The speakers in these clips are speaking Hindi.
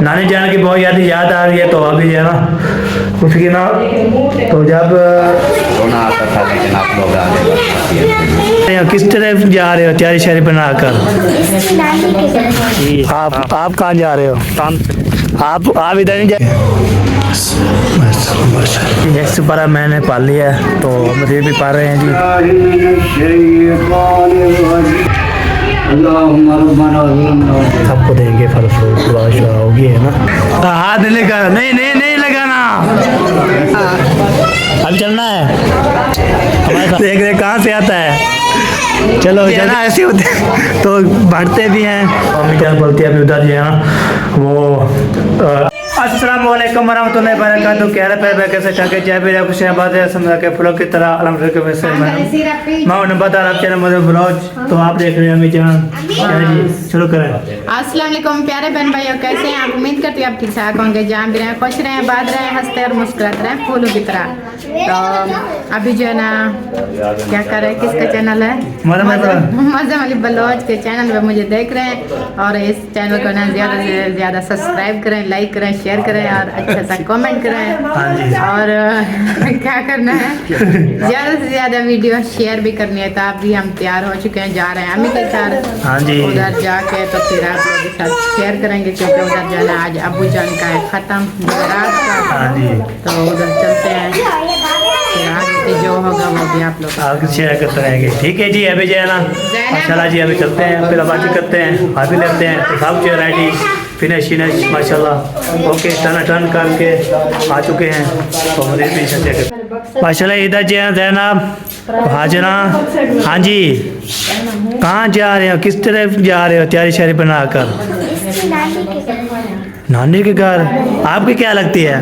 नानी जान की बहुत याद आ रही है। तो अभी है ना उसकी ना, तो जब रोना आता था लेकिन आप लोग आगे किस तरह जा रहे हो तैयारी शहरी बनाकर? आप कहाँ जा रहे हो? आप इधर नहीं जाए। एक सुपारा मैंने पाल लिया है, तो मुझे भी पा रहे हैं जी। सबको देंगे फल फ्रूट दुआ होगी है ना। हाथ लेकर नहीं लगाना, अभी चलना है हमारे साथ। देख रहे कहाँ से आता है। चलो ना ऐसे होते तो बढ़ते भी हैं। मम्मी जान बोलती है अभी उधर जो है ना वो अस्सलाम वालेकुम वरहमतुल्लाहि वबरकातुहू। कह रहे पे कैसे ठाके चाय पी रहे खुशियाँ बात है समझा के फूलों की तरह अल्हम्दुलिल्लाह वैसे मैं उन्हें बता रहा चैनल मदर ब्लॉग। तो आप देख रहे हैं अम्मी जान, शुरू करें। अस्सलाम वालेकुम प्यारे बहन भाइयों, कैसे हैं आप? उम्मीद करती हूँ आप ठीक ठाक होंगे, जहाँ भी रहें खुश रहें, बात रहें, हंसते और मुस्कुराते रहें फूलों की तरह। तो अभी जो है ना क्या कर रहे हैं, किसका चैनल है? मज़म अली बलोच के चैनल पे मुझे देख रहे हैं। और इस चैनल को ना ज़्यादा से ज़्यादा सब्सक्राइब करें, लाइक करें, शेयर करें और अच्छा सा कमेंट करें। और क्या करना है, ज़्यादा से ज़्यादा वीडियो शेयर भी करनी है। तो आप भी हम तैयार हो चुके हैं, जा रहे हैं अम्मी के साथ। हाँ जी, उधर जाके तो फिर आप लोगों के साथ शेयर करेंगे, क्योंकि उधर जाना आज अबू जान का है ख़त्म रात का। हाँ जी, तो उधर चलते हैं, फिर आगे जो होगा वो भी आप लोग आप शेयर करते रहेंगे। ठीक है जी, अभी जो है ना माशाल्लाह जी अभी चलते हैं, फिर बातें करते हैं, भाभी लेते हैं। तो सब जो रेडी फिनिश माशाल्लाह ओके टर्न करके आ चुके हैं। तो मुझे भी माशाल्लाह इधर जो है जैनब हाजना। हाँ जी, कहाँ जा रहे हो, किस तरह जा रहे हो तैयारी शहरी बनाकर? नानी के घर। आपकी क्या लगती है?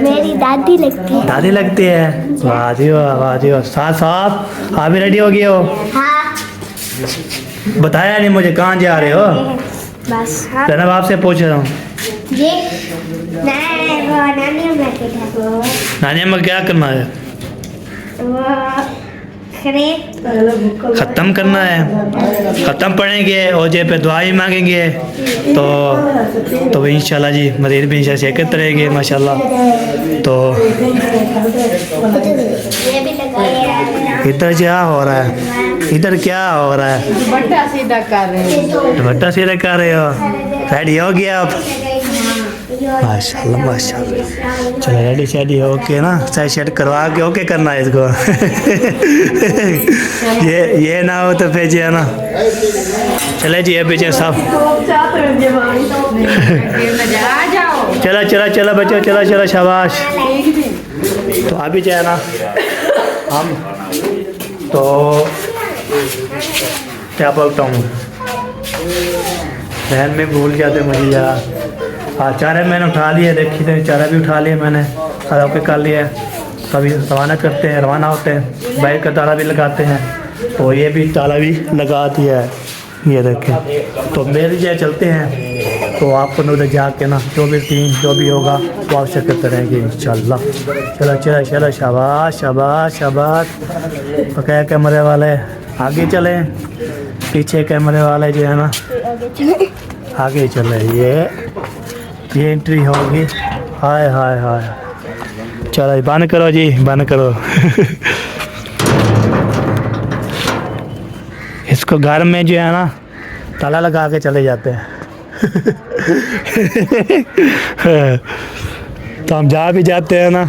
मेरी दादी लगती है। दादी लगती है। वाह जी वाह जी वाह। साथ साथ आप भी रेडी हो गए हो? हाँ। बताया नहीं मुझे कहाँ जा रहे हो? बस हाँ। जनाब आपसे पूछ रहा हूँ। ये मैं वो नानी अम्मा के घर। नानी अम्मा क्या करना है? वो ख़त्म करना है। ख़त्म पढ़ेंगे और जे पे दुआ ही मांगेंगे। तो इंशाल्लाह जी मज़ीद भी इंशाल्लाह शिरकत रहेगी माशाल्लाह। तो इधर क्या हो रहा है? इधर क्या हो रहा है? दुपट्टा सीधा कर रहे हैं। दुपट्टा सीधा कर रहे हो? रेडी हो गया आप? माशाल्लाह माशाल्लाह। चलो रेडी शेडी ओके ना, साइड शेड करवा के ओके करना है इसको। ये ना हो तो फिर है ना। चले जी अभी जो सब चला चला चला बच्चों, चला चला शाबाश। तो अभी जो है ना हम तो क्या बोलता हूँ, बहन में भूल जाते मुझे यार। हाँ चारे मैंने उठा लिए, देखी थे चारा भी उठा लिए मैंने, सारा ओके कर लिया है। कभी रवाना करते हैं, रवाना होते हैं, बाइक का ताला भी लगाते हैं। तो ये भी ताला भी लगा दिया है, ये देखें। तो मेरी जो चलते हैं, तो आपको उधर जाके ना जो भी होगा वो आप शिरकत करेंगे इंशाल्लाह। चलो चलो चलो शाबाश शाबाश शाबाश। तो क्या कैमरे वाले आगे चले, पीछे कैमरे वाले जो है ना आगे चले। ये एंट्री होगी। हाय हाय हाय। चलो बंद करो जी, बंद करो। इसको घर में जो है ना ताला लगा के चले जाते हैं। तो हम जहाँ भी जाते हैं ना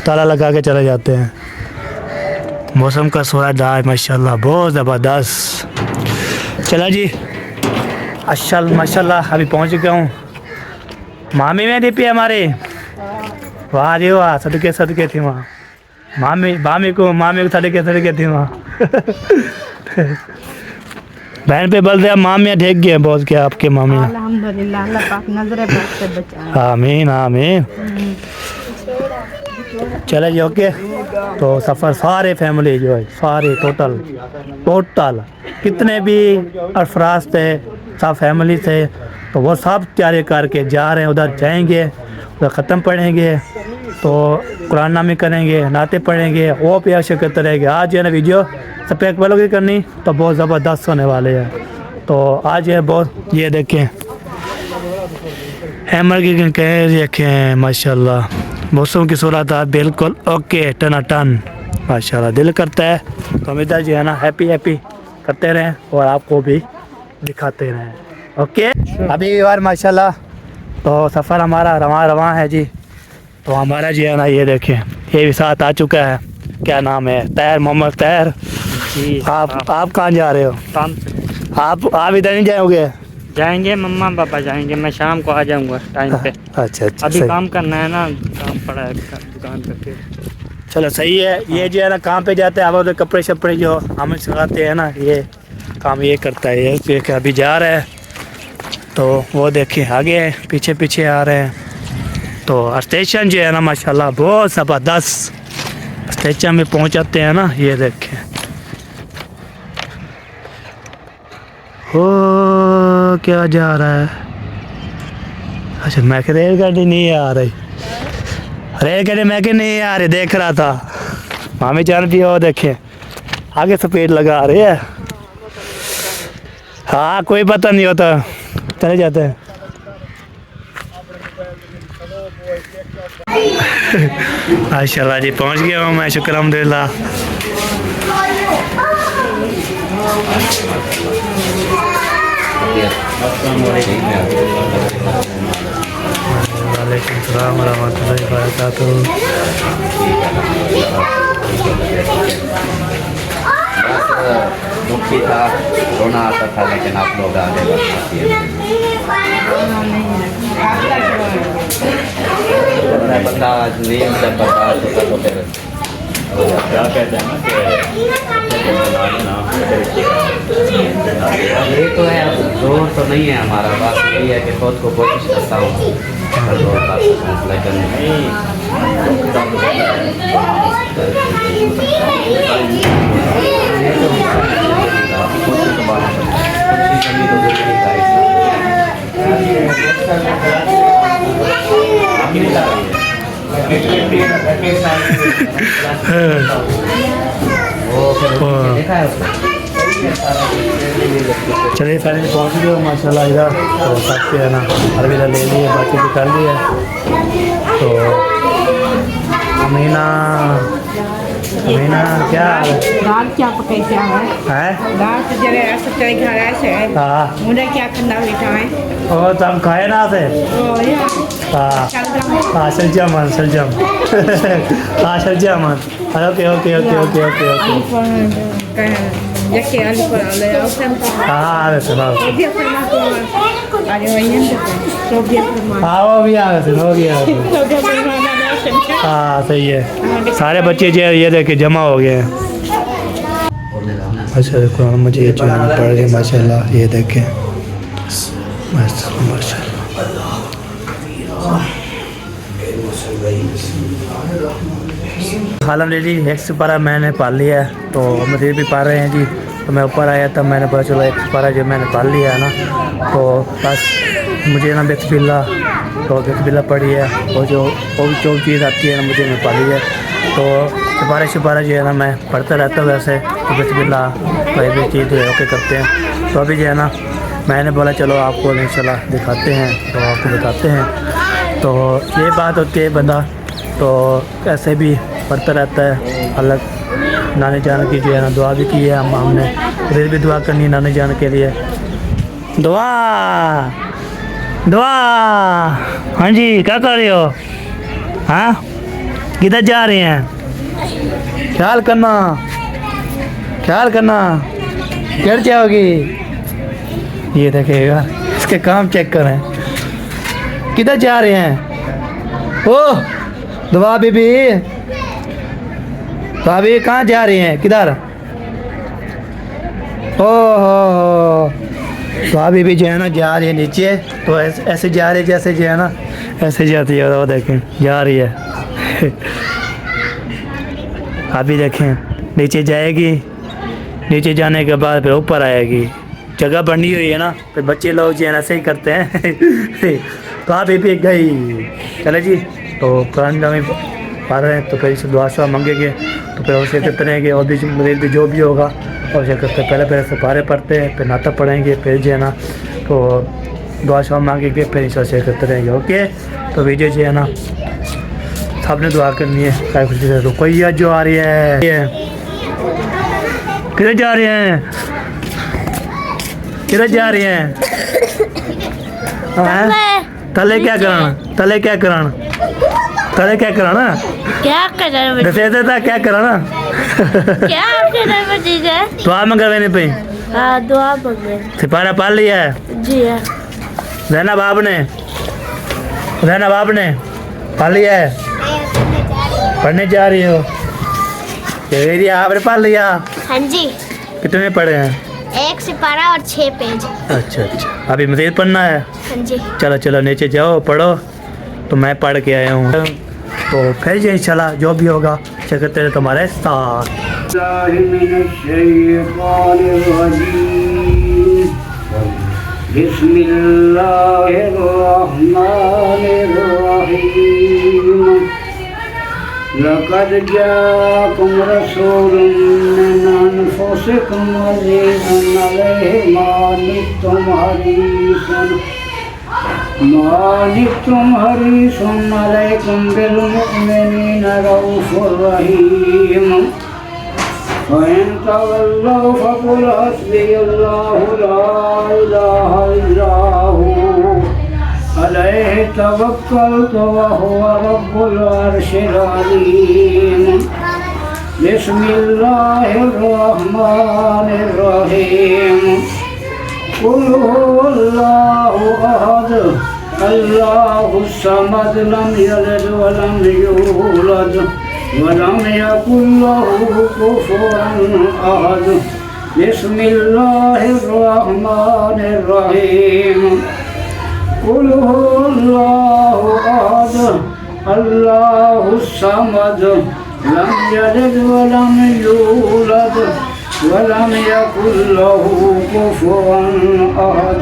ताला लगा के चले जाते हैं। मौसम का सूरज आज माशाल्लाह बहुत ज़बरदस्त। चला जी अच्छा माशाल्लाह अभी पहुँच चुका हूँ। मामी में दीपी हमारे, वाह जी वाह, सदके थी वहाँ। मामी को सदके थी वहाँ। बहन पे बल दिया, मामियाँ ढेक गए बहुत क्या आपके मामी। अल्हम्दुलिल्लाह, अल्लाह पाक नजरे बद से बचाए। आमीन आमीन। चले जी ओके। तो सफ़र सारे फैमिली जो है सारे टोटल कितने भी अफराज थे सब फैमिली थे, तो वो सब तैयारी करके जा रहे हैं। उधर जाएंगे, उधर ख़त्म पढ़ेंगे, तो कुरान नामी करेंगे, नाते पढ़ेंगे, वो भी शिरकत रहेगी। आज जो है ना वीडियो स्पेक वालों की करनी तो बहुत ज़बरदस्त होने वाले हैं। तो आज है बहुत, ये देखें हैमर की कह रखे हैं माशाल्लाह। मौसम की सूरत है बिल्कुल ओके, टनाटन माशाल्लाह। दिल करता है तो हम इधर जो है ना हैप्पी हैप्पी करते रहें और आपको भी दिखाते रहें। ओके अभी यार माशाल्लाह तो सफ़र हमारा रवा है जी। तो हमारा जो है ना ये देखें ये भी साथ आ चुका है, क्या नाम है, तैर, मोहम्मद तैर जी। आप कहाँ जा रहे हो? काम से आप इधर नहीं जाओगे? जाएंगे, मम्मा पापा जाएंगे, मैं शाम को आ जाऊंगा टाइम पे। अच्छा अच्छा अभी सही। काम करना है ना, काम पड़ा है दुकान पे। फिर चलो सही है। ये जो है ना काम पे जाते हैं, अब उधर कपड़े शपड़े जो हमें सिखाते हैं ना, ये काम ये करता है। ये कि अभी जा रहा है तो वो देखिए आगे पीछे पीछे आ रहे हैं। तो स्टेशन जो है ना माशाल्लाह बहुत ज़बरदस्त स्टेशन में पहुंचाते हैं ना। ये देखें ओ क्या जा रहा है। अच्छा मैं कि रेलगाड़ी नहीं आ रही, रेलगाड़ी मैं कि नहीं आ रही, देख रहा था मामी जान भी हो देखे आगे स्पीड लगा रही है। हाँ कोई पता नहीं होता, चले जाते हैं। माशाल्लाह जी पहुंच गया हूँ मैं, शुक्र अल्हम्दुलिल्लाह। वालेकुम सलाम रहमतुल्लाहि व बरकातुहू। दुखी था, रोना आता था, लेकिन आप लोग आगे बंदा नहीं जब बर्दाश्त होता तो फिर क्या कहते हैं ना ये तो है। अब जोर तो नहीं है हमारा, बात यही है कि खुद को कोशिश करता हूँ लेकिन चलिए फाइनली पहुँच गए माशाल्लाह इधर। तो सबसे है ना अलविदा ले लिए, बाकी भी कर लिए। तो अमीना क्या दाल क्या पकाई क्या है दाल से जरे ऐसे चले घर ऐसे हाँ मुझे क्या करना बैठा है और तुम खाए ना से हाँ हाँ सलजम हाँ सलजम okay okay okay okay okay okay जैसे आलू पर ले आओ हाँ आ सुनाओ तो हाँ वो भी आ गए हो गया। हाँ सही है, सारे बच्चे जो ये देखे जमा हो गए हैं। अच्छा देखो मुझे ये जो पढ़ रहे माशाल्लाह, ये देखें माशाल्लाह। खालम ले ली, एक सिपारा मैंने पाल लिया है तो मुझे भी पाल रहे हैं जी। तो मैं ऊपर आया तब मैंने पता चला एक सिपारा जो मैंने पाल लिया है ना। तो बस मुझे ना बिस्मिल्लाह तो बिस्मिल्लाह पढ़ी है और जो चीज़ आती है ना मुझे मैं पाली है। तो सिपारा जो है ना मैं पढ़ता रहता हूँ वैसे। तो बिस्मिल्लाह कोई भी चीज़ जो है ओके करते हैं। तो अभी जो है ना मैंने बोला चलो आपको इंशाल्लाह दिखाते हैं, तो आपको बताते हैं। तो ये बात होती है बंदा तो ऐसे भी पढ़ता रहता है। अलग नानी जान की जो है ना दुआ भी की है हमने, फिर भी दुआ करनी है नानी जान के लिए। दुआ हाँ जी क्या कर रहे हो? हाँ किधर जा रहे हैं? ख्याल करना गिर जाओगी। ये देखिएगा इसके काम चेक करें, किधर जा रहे हैं? ओह दुआ बीबी भाभी कहाँ जा रही हैं, किधर? ओह दुआ बीबी जो है ना जा रही है नीचे। तो ऐसे जा रही है जैसे जो है ना ऐसे जाती है, वो देखें जा रही है। अभी देखें नीचे जाएगी, नीचे जाने के बाद फिर ऊपर आएगी। जगह बनी हुई है ना, फिर बच्चे लोग जो है ना ऐसे ही करते हैं। तो आप भी गई चले जी। तो कुरान में पढ़ रहे हैं तो फिर इसे दुआ शुआ मांगेंगे तो फिर उसे करेंगे और भी जो भी होगा और उसे करते पहले से पारे पढ़ते हैं, फिर नाता पढ़ेंगे, फिर जो है ना तो दुआ शुआ मांगे के फिर इंशाल्लाह शेयर करते रहेंगे। ओके, तो वीडियो जो है ना सबने दुआ करनी है। क्या खुशी से रुपया जो आ रही है, किधर जा रही हैं, किधर जा रही हैं? तले क्या कराना, तले क्या कराना, तले क्या कराना, क्या कर दसे देता क्या कराना क्या कर दुआ में करवाने पे हाँ दुआ मांगे सिपारा पाल लिया है जी हाँ रहना बाप ने, रहना बाप ने पाल लिया है, पढ़ने जा रही हो? एरिया आपने पाल लिया? हाँ जी, कितने पढ़े हैं? 1 सिपारा और 6 पेज। अच्छा अच्छा, अभी मज़ीद पढ़ना है? हाँ जी, चलो चलो नीचे जाओ पढ़ो। तो मैं पढ़ के आया हूँ, तो फिर जो इंशाल्लाह जो भी होगा चलते रहे तुम्हारे साथ। लक़द जाअकुम रसूलुम मिन अनफुसिकुम अज़ीज़ुन अलैहि मा अनित्तुम हरीसुन अलैकुम बिल मुमिनीना रऊफ़ुर रहीम। फ़इन तवल्लव फ़क़ुल हस्बियल्लाहु ला इलाहा इल्ला हु अलैहि तवक्कलतु व हुवा रब्बुल अर्शिल अज़ीम। बिस्मिल्लाहिर रहमानिर रहीम। कुल हुवल्लाहु अहद अल्लाहुस समद लम यलिद व लम यूलद व लम यकुल लहु कुफुवन अहद। बिस्मिल्लाहिर रहमानिर रहीम। कुल हुवल्लाहु अहद अल्लाहुस समद लम यलिद व लम यूलद व लम यकुल लहु कुफुवन अहद।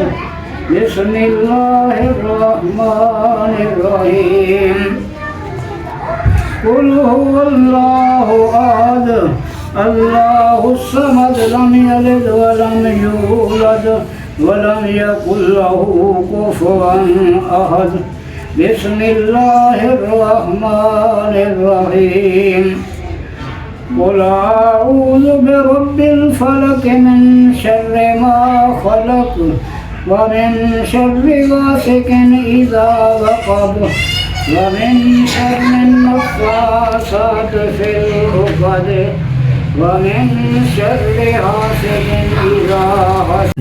बिस्मिल्लाहिर रहमानिर रहीम। कुल हुवल्लाहु अहद अल्लाहुस समद लम यलिद व लम यूलद व लम यकुल लहु कुफुवन अहद। बिस्मिल्लाहिर रहमानिर रहीम। कुल अऊज़ु बिरब्बिल फलक मिन शर्रि मा खलक व मिन शर्रि गासिकिन इज़ा वक़ब व मिन शर्रि नफ़्फ़ासाति फ़िल उक़द व मिन शर्रि हासिदिन इज़ा हसद।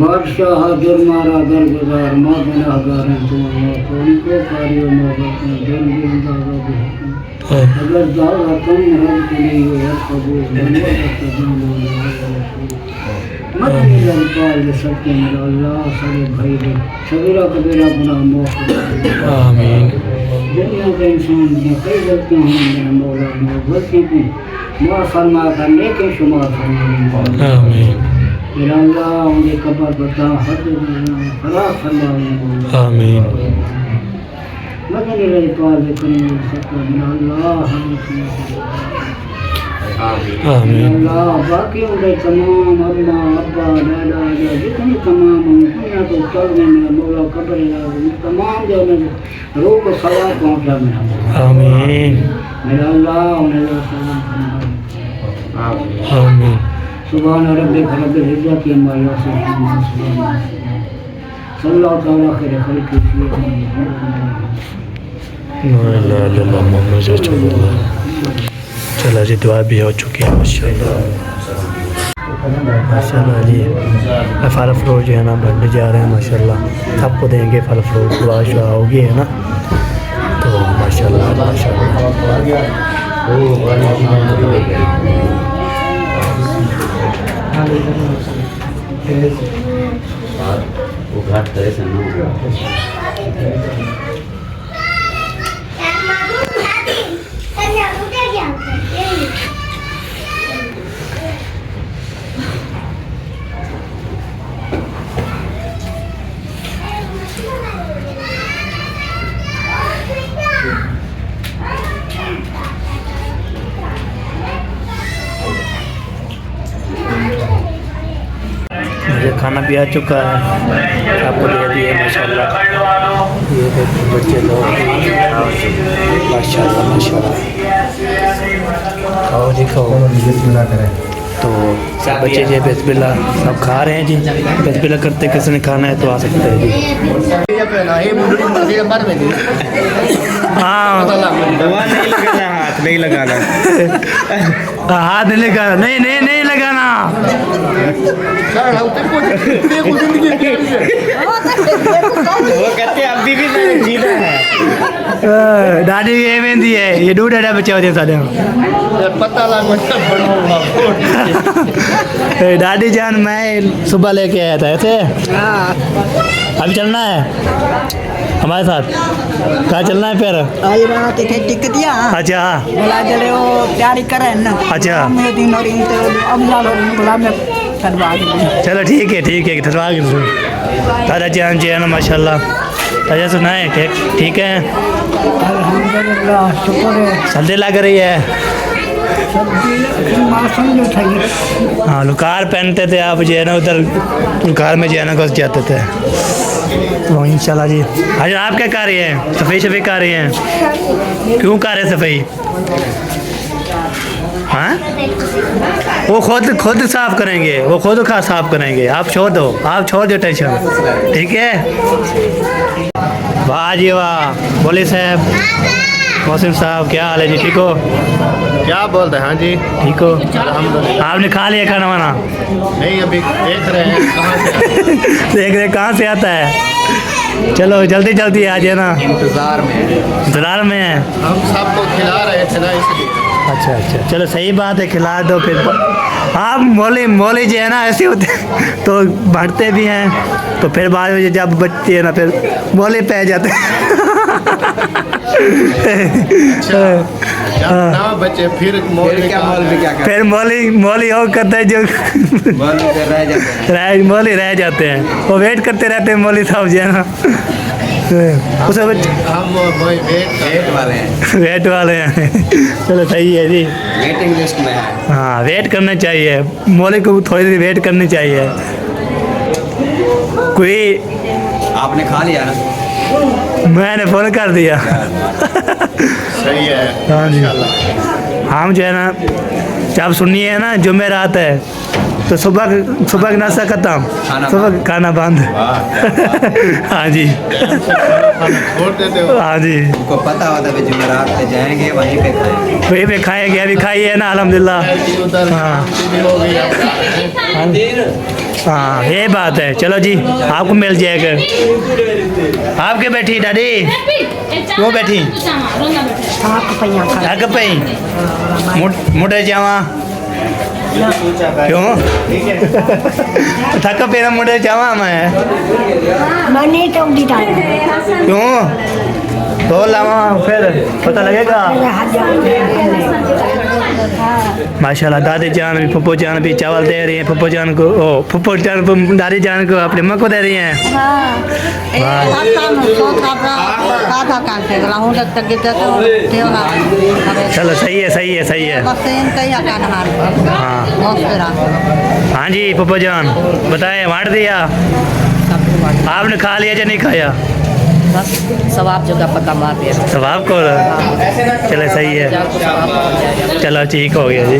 बादशाह हाजिर मारा दरगुजार माँ गुनाहगार हैं तुम कोई को कार्य मोहब्बत में दिल भी दावा भी अगर दावा तुम हर के लिए है कबूल मत मेरा पाल दे सकते मेरा अल्लाह सारे भाई दे सगीरा कबीरा गुनाह माफ आमीन। दुनिया के इंसान ने कई गलतियां हैं मेरा मौला ने गलती की माफ फरमा करने के शुमार फरमा आमीन। मेरा अल्लाह उनके कब्र बता हद खराब फरमा आमीन। मदन रही पाल करीम सकता मेरा अल्लाह आमीन। अल्लाह बाकी उनके तमाम अम्मा अब्बा दादा जितने तमाम दुनिया को तब में मेरा मौला कब्र तमाम जो में रूह को सवार पहुँचा मेरा मौला आमीन। मेरा अल्लाह उन्हें आमीन। सुभान रब्बिक रब्बिल इज्जति अम्मा यसिफून सल्लल्लाहु तआला खैर खल्क़ि चला जी दुआ भी हो चुकी है माशाल्लाह माशाल्लाह जी। फल फ्रूट जो है ना बढ़ने जा रहे हैं माशाल्लाह, सबको देंगे फल फ्रूट। दुआ शुआ होगी है ना, तो माशाल्लाह माशाल्लाह। और वो घाट करे से ना मुझे खाना भी आ चुका है, आपको दे दिए माशाल्लाह। ये देखो बच्चे लोग माशाल्लाह माशाल्लाह। खाओ जी खाओ, तो सब बच्चे जी बिस्मिल्लाह सब खा रहे हैं जी। बिस्मिल्लाह करते किसी ने खाना है तो आ सकते हैं जी। हाँ दवा नहीं लगाना, हाथ नहीं लगाना। हाथ नहीं लगाना, नहीं नहीं नहीं लगाना। वो कहते हैं अभी भी मैंने जीना है। दादी ये मेहंदी है, ये दूध डाटा बच्चे होते सारे। दादी जान मैं सुबह लेके आया था ऐसे। अभी चलना है हमारे साथ, कहाँ चलना है फिर? आज रात के टिकट दिया। अच्छा बोला चले वो तैयारी करे ना। अच्छा। मैं दिन और इन तो अब ना बोला मैं करवा दूँ। चलो ठीक है ठहरवा के दादा जान जी है ना माशाल्लाह। अच्छा सुनाए ठीक है, अल्हम्दुलिल्लाह शुक्र है। सर्दी लग रही है। मौसम जो था हाँ लुकार पहनते थे आप जो है ना, उधर लुकार में जो है ना घुस जाते थे। तो इंशाल्लाह जी। आज आप क्या कर रही हैं? सफ़ाई शफ़ाई कर रही हैं? क्यों कर रहे सफ़ाई? हाँ वो खुद साफ करेंगे, वो खुद खा साफ करेंगे। आप छोड़ दो टेंशन, ठीक है? वाह जी वाह। बोले साहब, मोहसिन साहब क्या हाल है जी? ठीक हो? क्या बोल रहे हैं? हाँ जी ठीक हो? आपने खा लिया खाना वाना? नहीं अभी देख रहे हैं कहाँ से देख रहे कहाँ से आता है। चलो जल्दी जल्दी आ जाए ना। इंतज़ार में है। हम सबको खिला रहे थे ना इसलिए। अच्छा चलो सही बात है, खिला दो फिर। आप मोली जो है ना ऐसे होते तो बांटते भी हैं, तो फिर बाद में जब बचती है ना फिर मोली पै जाते जब ना बचे फिर मोली हो करता है जो मोली रह जाते हैं, वो वेट करते रहते हैं मोली साहब जो है ना। उसे हम वेट वाले हैं। चलो सही है जी, वेटिंग लिस्ट में है। हाँ वेट करना चाहिए, मोली को थोड़ी देर वेट करनी चाहिए। कोई आपने खा लिया ना? मैंने फ़ोन कर दिया। सही है। हाँ जी। हम जो है ना जब सुनिए ना जुमेरात है तो सुबह का नाश्ता खत्म, सुबह खाना बंद। हाँ जी छोड़ देते हो। हाँ जी उनको पता होता है जुमेरात पे जाएंगे वहीं पे खाएंगे। वहीं पे खाएंगे, अभी खाइए ना अल्हम्दुलिल्लाह। उधर हाँ हो गई। हाँ ये बात है। चलो जी आपको मिल जाएगा। आपके बैठी दादी, वो बैठी थक पई मुड़े जावा क्यों? थक पे मुड़े जावा मैं मनी तो उड़ीता क्यों? तो लावा फिर पता लगेगा। माशाल्लाह दादी जान भी फुप्पो जान भी चावल दे रही हैं फुप्पो जान को। ओ फुप्पो जान को दादी जान को अपने माँ को दे रही हैं। चलो सही है। हाँ जी फुप्पो जान बताए बांट दिया? आपने खा लिया या नहीं खाया? बस सवाब जगह पक्का मार दिया। सवाब को चलो सही है। चलो ठीक हो गया जी।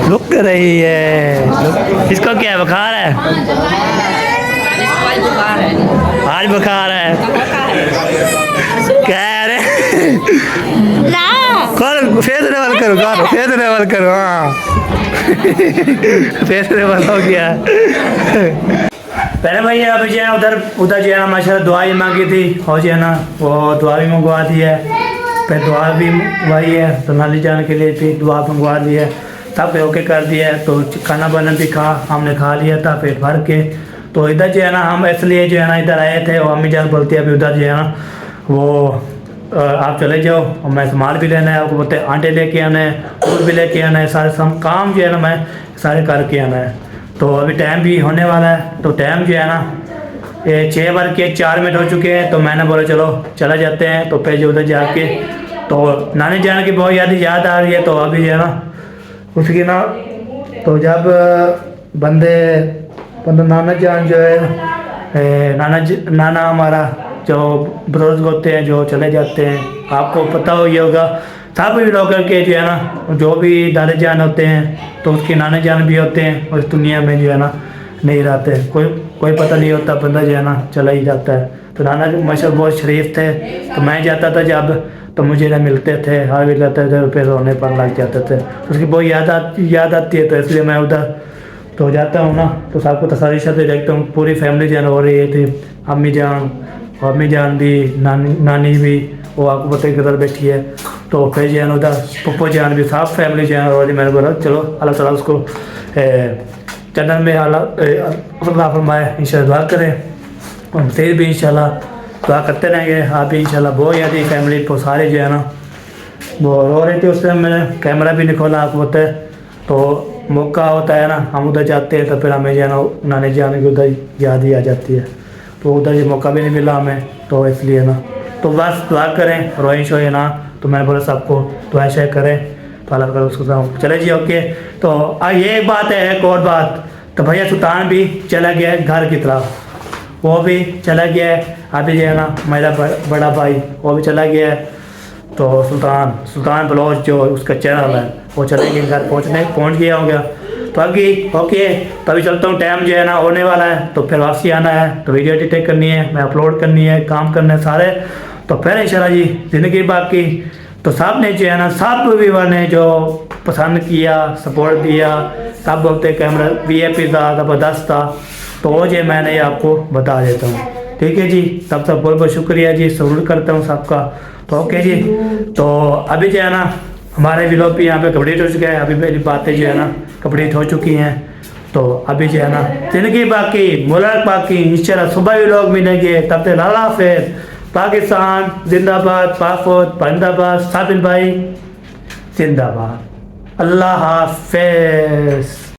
रुक रही है इसको क्या बुखार है? आज बुखार है कह रहे फेस लेवल करो हाँ फेस लेवल हो गया। पहले भैया अभी जो है उधर जो है ना माशाल्लाह दुआ ही मांगी थी और जो है ना वो दुआ भी मंगवा दी है। फिर दुआ भी मंगवाई है तो नाली जाने के लिए फिर दुआ मंगवा दी है। सब ओके कर दिया है। तो खाना वाना भी हमने खा लिया था पेट भर के। तो इधर जो है ना हम इसलिए जो है ना इधर आए थे, और अम्मी जान बोलती है अभी उधर जो है ना वो आप चले जाओ और मैं सामान भी लेना है, आपको बोलते हैं आटे लेके आना है, दूध भी लेके आना है, सारे काम जो है ना मैं सारे करके आना है। तो अभी टाइम भी होने वाला है। तो टाइम जो है ना 6 बज के 4 मिनट हो चुके हैं। तो मैंने बोला चलो चला जाते हैं। तो फिर जो उधर जाके तो नानी जान की बहुत याद आ रही है। तो अभी जो है ना उसकी ना तो जब बंदे नाना जान जो है नाना हमारा जो बुजुर्ग होते हैं जो चले जाते हैं, आपको पता हो ये होगा सब भी लोग के जो है ना जो भी दादा जान होते हैं तो उसके नाना जान भी होते हैं, और इस दुनिया में जो है ना नहीं रहते, कोई पता नहीं होता, बंदा जो है ना चला ही जाता है। तो नाना माशा बहुत शरीफ थे। तो मैं जाता था जब तो मुझे ना मिलते थे, हार भी जाते थे, फिर रोने पर लग जाते थे। उसकी बहुत याद आती है। तो इसलिए मैं उधर तो जाता हूँ ना तो सबको तसल्ली से देखता हूँ। पूरी फैमिली जान हो रही थी, अम्मी जान भी, नानी भी, वो आपको पता ही किधर बैठी है। तो फिर जान उधर पप्पो जान भी, सब फैमिली जान हो रही। मैंने बोला चलो अल्लाह ताला उसको जन्नत में अल्लाह फरमाए, इंशाल्लाह दुआ करें। और फिर भी इंशाल्लाह दुआ करते रहेंगे। आप भी इंशाल्लाह। बहुत याद है फैमिली को, सारे जो है ना वो रो रहे थे। उस टाइम मैंने कैमरा भी नहीं खोला, आपको पता है। तो मौका होता है ना हम उधर जाते हैं तो फिर हमें जो है ना नानी जाने की उधर याद ही आ जाती है। तो उधर ये मौका भी नहीं मिला हमें, तो इसलिए ना तो बस दुआ करें, रोइश हो ना। तो मैं बोला सबको दुआ शेयर करें तो अल्लाह करे उसको चले जी। ओके तो ये एक बात है, एक और बात। तो भैया सुल्तान भी चला गया है घर की तरफ, वो भी चला गया है। अभी जो है ना मेरा बड़ा भाई वो भी चला गया है। तो सुल्तान बलोच जो उसका चैनल है वो चले गए घर, पहुँच गया होगा। तो अभी ओके तो अभी चलता हूँ, टाइम जो है ना होने वाला है। तो फिर वापसी आना है, तो वीडियो एडिटिंग करनी है, मैं अपलोड करनी है, काम करने सारे। तो फिर इंशाल्लाह जी ज़िंदगी बाकी। तो सब ने जो है ना सब व्यूअर ने जो पसंद किया, सपोर्ट दिया, सब बोलते कैमरा VIP था, ज़बरदस्त था। तो वो जो मैंने आपको बता देता हूँ, ठीक है जी। सब बहुत बहुत शुक्रिया जी, सलूट करता हूँ सबका। तो ओके जी। तो अभी जो है ना हमारे व्लॉग भी यहाँ पे कंप्लीट हो चुका है। अभी मेरी बातें जो है ना कंप्लीट हो चुकी हैं। तो अभी जो है ना ज़िंदगी बाकी, मुल्क बाकी। इंशाल्लाह सुबह व्लॉग मिलेंगे, तब तक अल्लाह हाफ़िज़। पाकिस्तान जिंदाबाद, पाक-फौज जिंदाबाद, साबिल भाई जिंदाबाद। अल्लाह हाफ़िज़।